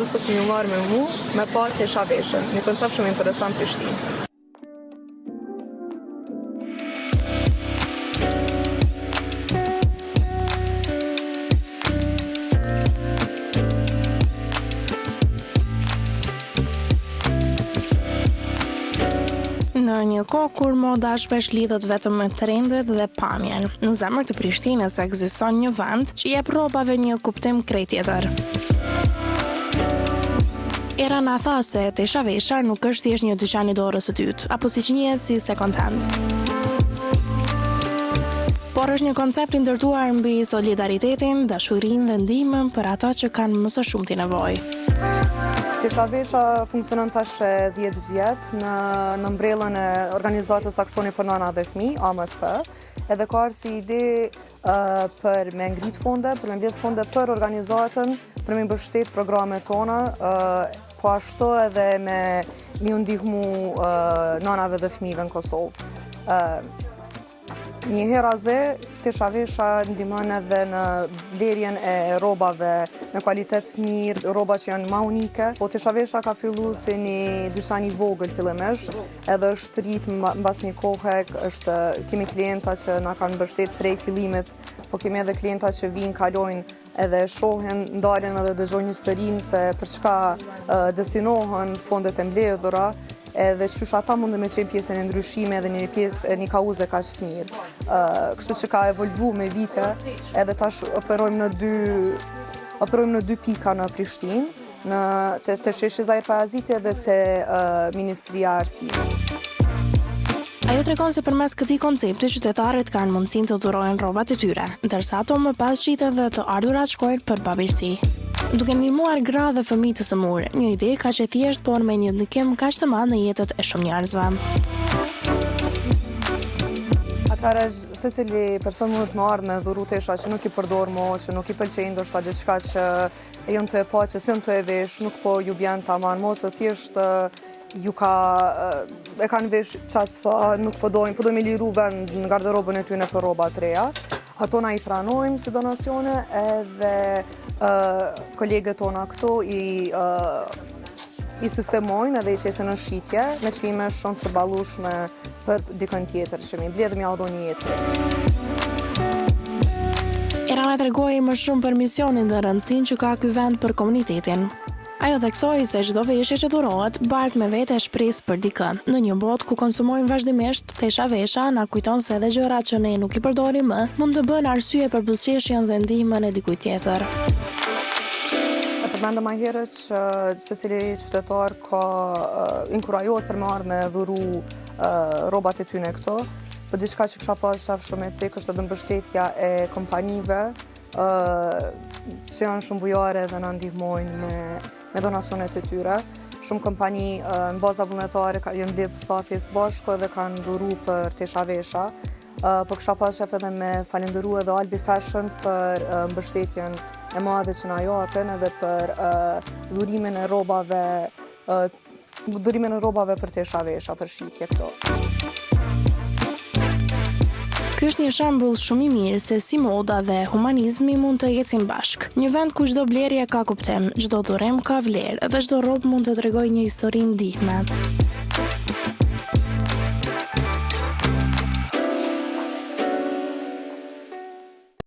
Sot kemi marrë me mu, me pa Tesha Veshën, një koncept shumë interesant Prishtinë. Në një kohë kur moda shpesh lidhet vetëm me trendet dhe pamjen, në zemër të Prishtinës ekziston një vend që jep rrobave një kuptim krejt tjetër. Era na tha se Tesha Vesha nuk është thjesht një dyqan i dorës së dytë, apo siç njihet si second hand. Por është një koncept i ndërtuar mbi solidaritetin, dashurinë dhe ndihmën për ata që kanë më së shumti nevojë. Tesha Vesha funksionon tash 10 vjet në mbrellën e organizatës Aksioni për Nana dhe Fëmijë, AMC, edhe ka ardhur si ide për me ngrit fonde, për me mbledh fonde për organizatën, për me mbështet programet tona, po ashtu edhe me u ndihmu nanave dhe fëmijëve në Kosovë. Një herë aze, Tesha Vesha ndihmon edhe në blerjen e rrobave në kualitet mirë, rroba që janë ma unike. Po Tesha Vesha ka fillu si një dyqan i vogël fillimisht, edhe është rrit mbas një kohe, kemi klienta që na kanë mbështet prej fillimit, po kemi edhe klienta që vinë, kalojnë edhe shohin, ndalen edhe dëgjojnë historinë se për çka destinohen fondet e mbledhura, edhe qysh ata mundën me qenë pjesën e ndryshime edhe një kauze kaq të mirë. Kështu që ka evolvu me vite, edhe tash operojmë në dy pika në Prishtinë, te sheshi Zahir Pajaziti edhe te Ministria e Arsimit. Ajo tregon se përmes këtij koncepti qytetarët kanë mundësinë të dhurojnë rrobat e tyre, ndërsa ato më pas shiten dhe të ardhurat shkojnë për babirësi. Duke ndihmuar gra dhe fëmijë të sëmurë, një ide kaq e thjeshtë por me një ndikim kaq të madh në jetët e shumë njerëzve. Atëherë secili person mund të më ardhë me dhuru tesha që nuk i përdor mo, që nuk i pëlqejnë ndoshta diçka që e jon të e pa, që s'jon të e vesh, nuk po ju bjen tamam, mos thjesht ju e kanë vesh qatë sa nuk po dojnë me liru vend në garderobën e tyne për rroba të reja. Ato na i pranojmë si donacione edhe kolegët tona këto i sistemojnë edhe i qesin në shitje me çmime shumë të përballueshme për dikën tjetër që mi mbledhëm ja udhoni jetër. Era na tregoi më shumë për misionin dhe rëndësinë që ka ky vend për komunitetin. Ajo theksoi se çdo veshje që dhurohet bart me vete shpresë për dikë. Në një botë ku konsumojmë vazhdimisht, Tesha Vesha na kujton se edhe gjërat që ne nuk i përdorim më mund të bëjnë arsye për buzëqeshjen dhe ndihmën e dikujt tjetër. Përmendëm më herët që secili qytetar ka inkurajohet për me ardhë me dhuru rrobat e tyne këto, për diçka që kisha pas shaf shumë e cekë është edhe mbështetja e kompanive që janë shumë bujare dhe na ndihmojnë me donacionet e tyre. Shumë kompani në baza vullnetare janë mbledh stafi së bashku dhe kanë dhuru për Tesha Vesha. Po kisha pas shef edhe me falenderu edhe Albi Fashion për mbështetjen e madhe që na japin edhe për dhurimin e rrobave për Tesha Vesha, për shitje këto. Ky është një shembull shumë i mirë se si moda dhe humanizmi mund të ecin bashk. Një vend ku çdo blerje ka kuptim, çdo dhurim ka vlerë dhe çdo rrobë mund të tregojë një histori ndihme.